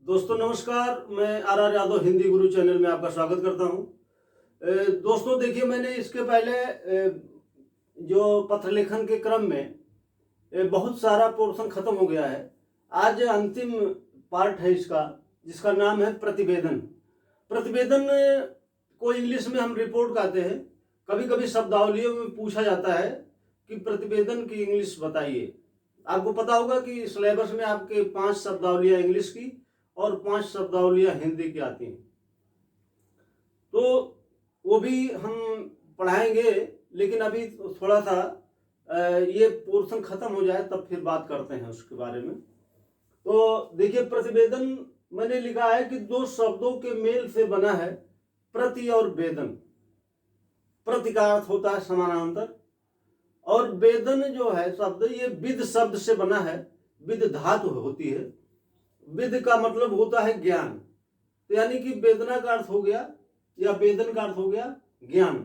दोस्तों नमस्कार, मैं are Yadav Hindi Guru channel में आपका स्वागत करता हूं। दोस्तों देखिए, मैंने इसके पहले जो पत्र लेखन के क्रम में बहुत सारा पोर्शन खत्म हो गया है। आज अंतिम पार्ट है इसका, जिसका नाम है प्रतिवेदन। प्रतिवेदन को इंग्लिश में हम रिपोर्ट कहते हैं। कभी कभी शब्दावलियों में पूछा जाता है कि प्रतिवेदन की इंग्लिश बताइए। आपको पता होगा कि सिलेबस में आपके 5 शब्दावलियां इंग्लिश की और 5 शब्दावलियां हिंदी की आती हैं, तो वो भी हम पढ़ाएंगे। लेकिन अभी थोड़ा सा ये पोर्शन खत्म हो जाए तब फिर बात करते हैं उसके बारे में। तो देखिए, प्रतिवेदन मैंने लिखा है कि 2 शब्दों के मेल से बना है प्रति और वेदन। प्रति का अर्थ होता है समानांतर, और वेदन जो है शब्द, ये विद शब्द से बना है। विद धातु होती है। विद का मतलब होता है ज्ञान, तो यानी कि वेदना का अर्थ हो गया या वेदन का अर्थ हो गया ज्ञान।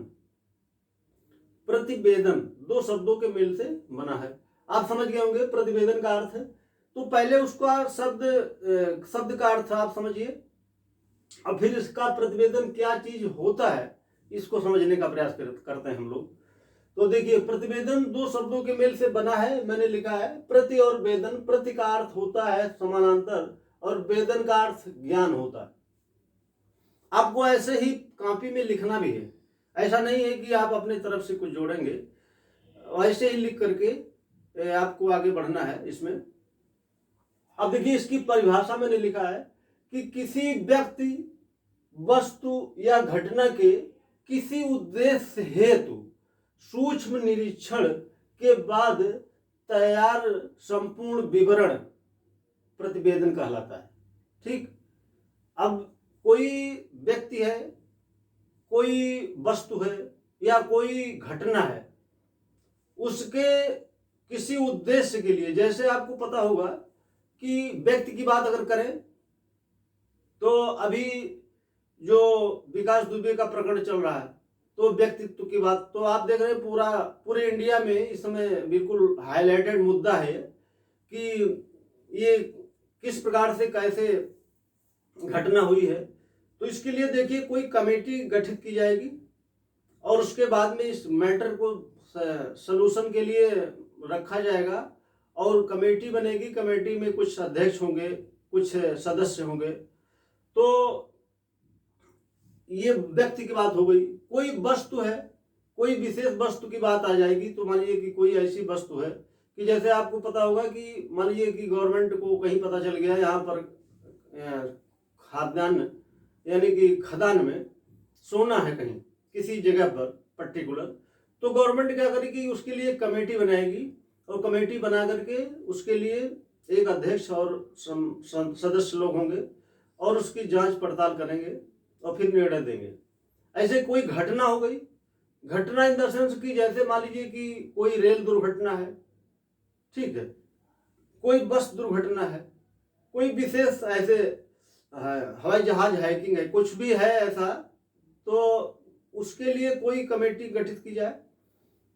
प्रतिवेदन 2 शब्दों के मेल से बना है। आप समझ गए होंगे प्रतिवेदन का अर्थ है। तो पहले उसका शब्द का अर्थ आप समझिए, और फिर इसका प्रतिवेदन क्या चीज होता है इसको समझने का प्रयास करते हैं हम लोग। तो देखिए, प्रतिवेदन 2 शब्दों के मेल से बना है। मैंने लिखा है प्रति और वेदन। प्रति का अर्थ होता है समानांतर और वेदन का अर्थ ज्ञान होता है। आपको ऐसे ही कॉपी में लिखना भी है। ऐसा नहीं है कि आप अपनी तरफ से कुछ जोड़ेंगे, ऐसे ही लिख करके आपको आगे बढ़ना है इसमें। अब देखिए, इसकी परिभाषा मैंने लिखा है कि किसी व्यक्ति, वस्तु या घटना के किसी उद्देश्य हेतु सूक्ष्म निरीक्षण के बाद तैयार संपूर्ण विवरण प्रतिवेदन कहलाता है। ठीक। अब कोई व्यक्ति है, कोई वस्तु है या कोई घटना है, उसके किसी उद्देश्य के लिए, जैसे आपको पता होगा कि व्यक्ति की बात अगर करें तो अभी जो विकास दुबे का प्रकरण चल रहा है, तो व्यक्तित्व की बात तो आप देख रहे हैं पूरे इंडिया में इस समय बिल्कुल हाईलाइटेड मुद्दा है कि ये किस प्रकार से कैसे घटना हुई है। तो इसके लिए देखिए, कोई कमेटी गठित की जाएगी और उसके बाद में इस मैटर को सलूशन के लिए रखा जाएगा और कमेटी बनेगी। कमेटी में कुछ अध्यक्ष होंगे, कुछ सदस्य होंगे। तो ये व्यक्ति की बात हो गई। कोई वस्तु है, कोई विशेष वस्तु की बात आ जाएगी। तो मानिए कि कोई ऐसी वस्तु है कि जैसे आपको पता होगा कि मानिए कि गवर्नमेंट को कहीं पता चल गया यहाँ पर खाद्यान्न यानी कि खदान में सोना है कहीं किसी जगह पर पर्टिकुलर, तो गवर्नमेंट क्या करेगी, उसके लिए कमेटी बनाएगी और कमेटी बना करके उसके लिए एक अध्यक्ष और सदस्य लोग होंगे और उसकी जांच पड़ताल करेंगे और फिर निर्णय देंगे। ऐसे कोई घटना हो गई, घटना इन द सेंस की जैसे मान लीजिए कि कोई रेल दुर्घटना है, ठीक है, कोई बस दुर्घटना है, कोई विशेष ऐसे हवाई जहाज हैकिंग है, कुछ भी है ऐसा, तो उसके लिए कोई कमेटी गठित की जाए।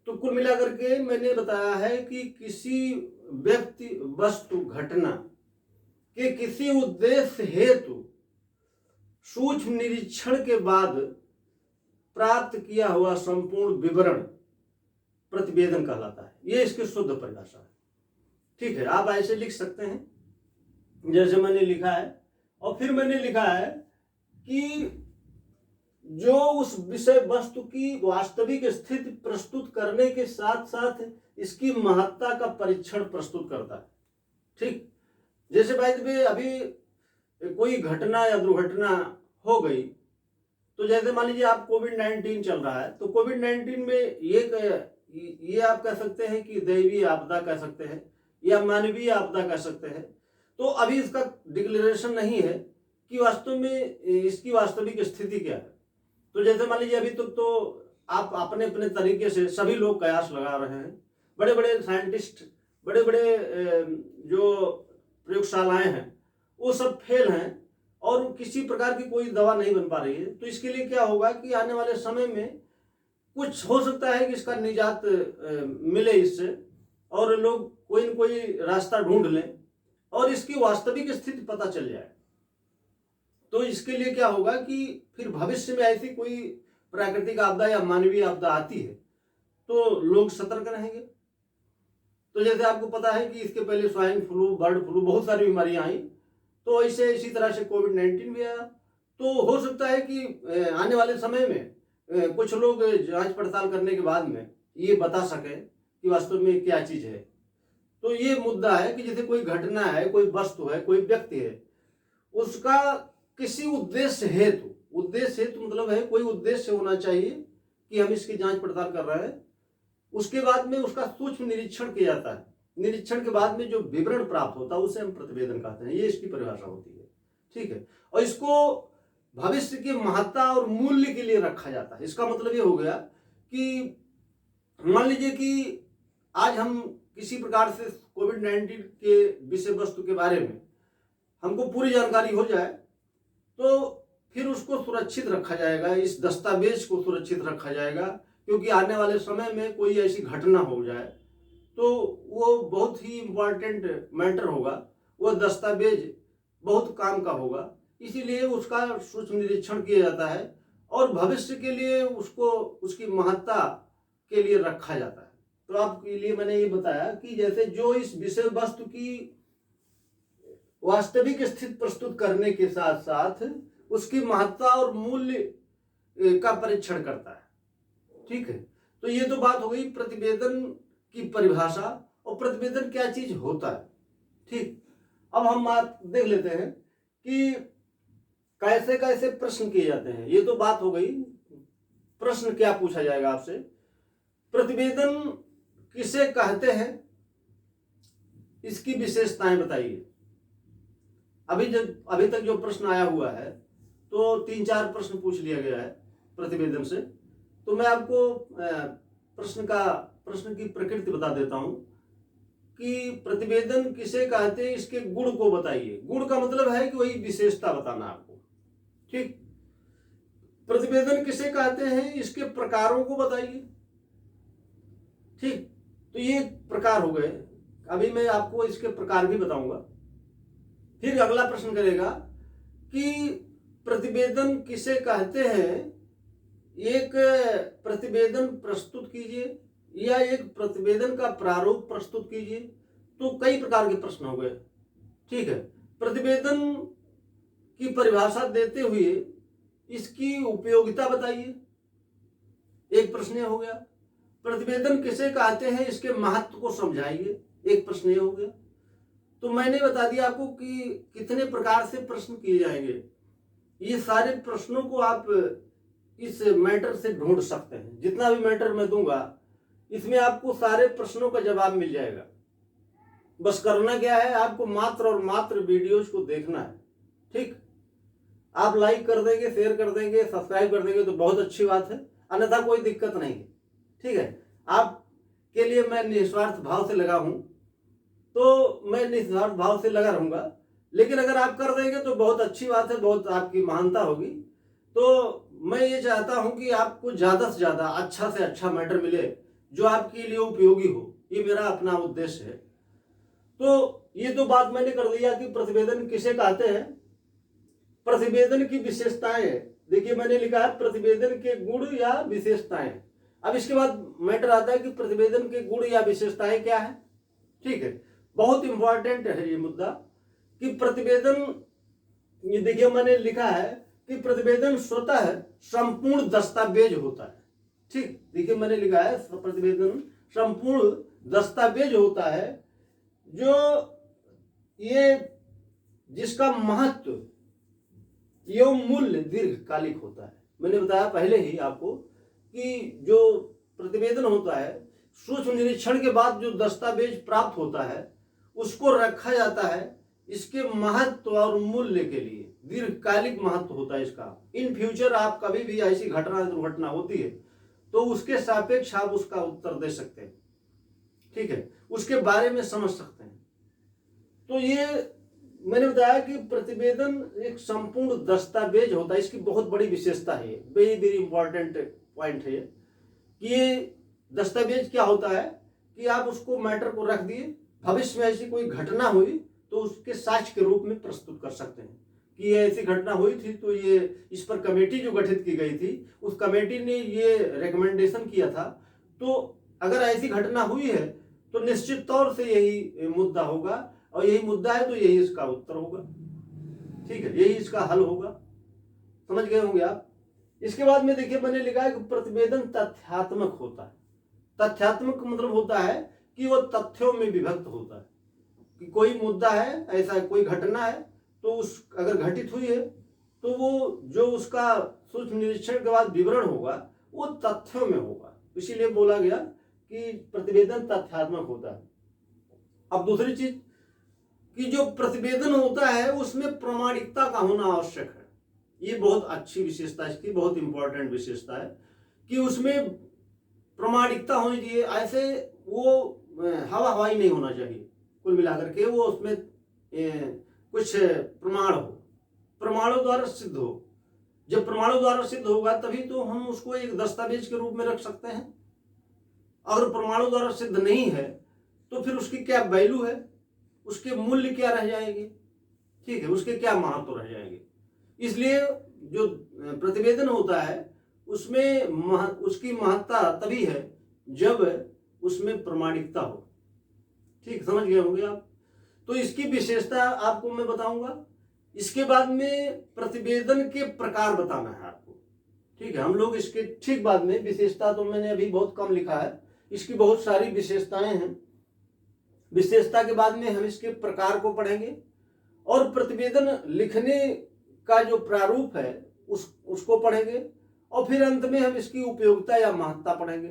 तो कुल मिलाकर के मैंने बताया है कि किसी व्यक्ति, वस्तु, घटना के किसी उद्देश्य हेतु सूक्ष्म निरीक्षण के बाद प्राप्त किया हुआ संपूर्ण विवरण प्रतिवेदन कहलाता है। ये इसकी शुद्ध परिभाषा है। ठीक है, आप ऐसे लिख सकते हैं जैसे मैंने लिखा है। और फिर मैंने लिखा है कि जो उस विषय वस्तु की वास्तविक स्थिति प्रस्तुत करने के साथ साथ इसकी महत्ता का परीक्षण प्रस्तुत करता है। ठीक। जैसे भाई अभी कोई घटना या दुर्घटना हो गई, तो जैसे मान लीजिए आप कोविड-19 चल रहा है, तो कोविड-19 में ये आप कह सकते हैं कि दैवीय आपदा कह सकते हैं या मानवीय आपदा कह सकते हैं। तो अभी इसका डिक्लेरेशन नहीं है कि वास्तव में इसकी वास्तविक स्थिति क्या है। तो जैसे मान लीजिए अभी तो आप अपने अपने तरीके से सभी लोग कयास लगा रहे हैं। बड़े बड़े साइंटिस्ट, बड़े बड़े जो प्रयोगशालाएं हैं, वो सब फेल हैं और किसी प्रकार की कोई दवा नहीं बन पा रही है। तो इसके लिए क्या होगा कि आने वाले समय में कुछ हो सकता है कि इसका निजात मिले इससे, और लोग कोई न कोई रास्ता ढूंढ लें और इसकी वास्तविक स्थिति पता चल जाए। तो इसके लिए क्या होगा कि फिर भविष्य में ऐसी कोई प्राकृतिक आपदा या मानवीय आपदा आती है तो लोग सतर्क रहेंगे। तो जैसे आपको पता है कि इसके पहले स्वाइन फ्लू, बर्ड फ्लू, बहुत सारी बीमारियां आई, तो ऐसे इसी तरह से कोविड-19 भी आया। तो हो सकता है कि आने वाले समय में कुछ लोग जांच पड़ताल करने के बाद में ये बता सके कि वास्तव में क्या चीज है। तो ये मुद्दा है कि जैसे कोई घटना है, कोई वस्तु है, कोई व्यक्ति है, उसका किसी उद्देश्य हेतु मतलब है कोई उद्देश्य होना चाहिए कि हम इसकी जांच पड़ताल कर रहे हैं। उसके बाद में उसका सूक्ष्म निरीक्षण किया जाता है। निरीक्षण के बाद में जो विवरण प्राप्त होता है उसे हम प्रतिवेदन कहते हैं। ये इसकी परिभाषा होती है, ठीक है। और इसको भविष्य की महत्ता और मूल्य के लिए रखा जाता है। इसका मतलब ये हो गया कि मान लीजिए कि आज हम किसी प्रकार से कोविड-19 के विषय वस्तु के बारे में हमको पूरी जानकारी हो जाए, तो फिर उसको सुरक्षित रखा जाएगा, इस दस्तावेज को सुरक्षित रखा जाएगा, क्योंकि आने वाले समय में कोई ऐसी घटना हो जाए तो वो बहुत ही इम्पोर्टेंट मैटर होगा, वो दस्तावेज बहुत काम का होगा। इसीलिए उसका सूक्ष्म निरीक्षण किया जाता है और भविष्य के लिए उसको उसकी महत्ता के लिए रखा जाता है। तो आपके लिए मैंने ये बताया कि जैसे जो इस विषय वस्तु की वास्तविक स्थिति प्रस्तुत करने के साथ साथ उसकी महत्ता और मूल्य का परीक्षण करता है, ठीक है। तो ये तो बात हो गई प्रतिवेदन की परिभाषा और प्रतिवेदन क्या चीज होता है, ठीक। अब हम बात देख लेते हैं कि कैसे कैसे प्रश्न किए जाते हैं। ये तो बात हो गई, प्रश्न क्या पूछा जाएगा आपसे, प्रतिवेदन किसे कहते हैं, इसकी विशेषताएं बताइए। अभी तक जो प्रश्न आया हुआ है तो 3-4 प्रश्न पूछ लिया गया है प्रतिवेदन से। तो मैं आपको प्रश्न की प्रकृति बता देता हूं कि प्रतिवेदन किसे कहते हैं, इसके गुण को बताइए। गुण का मतलब है कि वही विशेषता बताना आपको, ठीक। प्रतिवेदन किसे कहते हैं, इसके प्रकारों को बताइए, ठीक। तो ये प्रकार हो गए। अभी मैं आपको इसके प्रकार भी बताऊंगा। फिर अगला प्रश्न करेगा कि प्रतिवेदन किसे कहते हैं, एक प्रतिवेदन प्रस्तुत कीजिए या एक प्रतिवेदन का प्रारूप प्रस्तुत कीजिए। तो कई प्रकार के प्रश्न हो गए, ठीक है। प्रतिवेदन की परिभाषा देते हुए इसकी उपयोगिता बताइए, एक प्रश्न हो गया। प्रतिवेदन किसे कहते हैं, इसके महत्व को समझाइए, एक प्रश्न हो गया। तो मैंने बता दिया आपको कि कितने प्रकार से प्रश्न किए जाएंगे। ये सारे प्रश्नों को आप इस मैटर से ढूंढ सकते हैं। जितना भी मैटर मैं दूंगा इसमें आपको सारे प्रश्नों का जवाब मिल जाएगा। बस करना क्या है, आपको मात्र और मात्र वीडियोज को देखना है, ठीक। आप लाइक कर देंगे, शेयर कर देंगे, सब्सक्राइब कर देंगे तो बहुत अच्छी बात है, अन्यथा कोई दिक्कत नहीं है, ठीक है। आपके लिए मैं निस्वार्थ भाव से लगा हूं, तो मैं निस्वार्थ भाव से लगा रहूंगा। लेकिन अगर आप कर देंगे तो बहुत अच्छी बात है, बहुत आपकी महानता होगी। तो मैं ये चाहता हूं कि आपको ज्यादा से ज्यादा अच्छा से अच्छा मैटर मिले जो आपके लिए उपयोगी हो, ये मेरा अपना उद्देश्य है। तो ये तो बात मैंने कर दिया कि प्रतिवेदन किसे कहते हैं। प्रतिवेदन की विशेषताएं देखिए, मैंने लिखा है प्रतिवेदन के गुण या विशेषताएं। अब इसके बाद मैटर आता है कि प्रतिवेदन के गुण या विशेषताएं क्या है, ठीक है। बहुत इंपॉर्टेंट है ये मुद्दा कि प्रतिवेदन, ये देखिए मैंने लिखा है कि प्रतिवेदन स्वतः संपूर्ण दस्तावेज होता है, ठीक। देखिए मैंने लिखा है प्रतिवेदन संपूर्ण दस्तावेज होता है जो ये जिसका महत्व एवं मूल्य दीर्घकालिक होता है। मैंने बताया पहले ही आपको कि जो प्रतिवेदन होता है, सूक्ष्म निरीक्षण के बाद जो दस्तावेज प्राप्त होता है उसको रखा जाता है इसके महत्व और मूल्य के लिए। दीर्घकालिक महत्व होता है इसका। इन फ्यूचर आप कभी भी ऐसी घटना दुर्घटना होती है तो उसके सापेक्ष आप उसका उत्तर दे सकते हैं, ठीक है, उसके बारे में समझ सकते हैं। तो ये मैंने बताया कि प्रतिवेदन एक संपूर्ण दस्तावेज होता है। इसकी बहुत बड़ी विशेषता है, वेरी वेरी इंपॉर्टेंट पॉइंट है कि ये दस्तावेज क्या होता है कि आप उसको मैटर को रख दिए, भविष्य में ऐसी कोई घटना हुई तो उसके साक्ष्य के रूप में प्रस्तुत कर सकते हैं कि ये ऐसी घटना हुई थी, तो ये इस पर कमेटी जो गठित की गई थी उस कमेटी ने ये रिकमेंडेशन किया था। तो अगर ऐसी घटना हुई है तो निश्चित तौर से यही मुद्दा होगा, और यही मुद्दा है तो यही इसका उत्तर होगा। ठीक है, यही इसका हल होगा। समझ गए होंगे आप। इसके बाद में देखिए मैंने लिखा है कि प्रतिवेदन तथ्यात्मक होता है। तथ्यात्मक मतलब होता है कि वो तथ्यों में विभक्त होता है, कि कोई मुद्दा है, ऐसा कोई घटना है, तो उस अगर घटित हुई है तो वो जो उसका सूक्ष्म निरीक्षण के बाद विवरण होगा वो तथ्यों में होगा, इसीलिए बोला गया कि प्रतिवेदन तथ्यात्मक होता है। अब दूसरी चीज कि जो प्रतिवेदन होता है उसमें प्रामाणिकता का होना आवश्यक है। ये बहुत अच्छी विशेषता है इसकी, बहुत इंपॉर्टेंट विशेषता है कि उसमें प्रामाणिकता होनी चाहिए। ऐसे वो हवा हवाई नहीं होना चाहिए, कुल मिलाकर के वो उसमें कुछ प्रमाण हो, प्रमाणों द्वारा सिद्ध हो। जब प्रमाणों द्वारा सिद्ध होगा तभी तो हम उसको एक दस्तावेज के रूप में रख सकते हैं। अगर प्रमाणों द्वारा सिद्ध नहीं है तो फिर उसकी क्या वैल्यू है, उसके मूल्य क्या रह जाएंगे, ठीक है, उसके क्या महत्व रह जाएंगे। इसलिए जो प्रतिवेदन होता है उसमें उसकी महत्ता तभी है जब उसमें प्रामाणिकता हो। ठीक, समझ गए होंगे आप। तो इसकी विशेषता आपको मैं बताऊंगा। इसके बाद में प्रतिवेदन के प्रकार बताना है आपको। ठीक है, हम लोग इसके ठीक बाद में, विशेषता तो मैंने अभी बहुत कम लिखा है, इसकी बहुत सारी विशेषताएं हैं। विशेषता के बाद में हम इसके प्रकार को पढ़ेंगे और प्रतिवेदन लिखने का जो प्रारूप है उसको पढ़ेंगे, और फिर अंत में हम इसकी उपयोगिता या महत्ता पढ़ेंगे।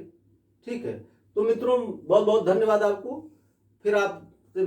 ठीक है, तो मित्रों बहुत बहुत धन्यवाद आपको। फिर आप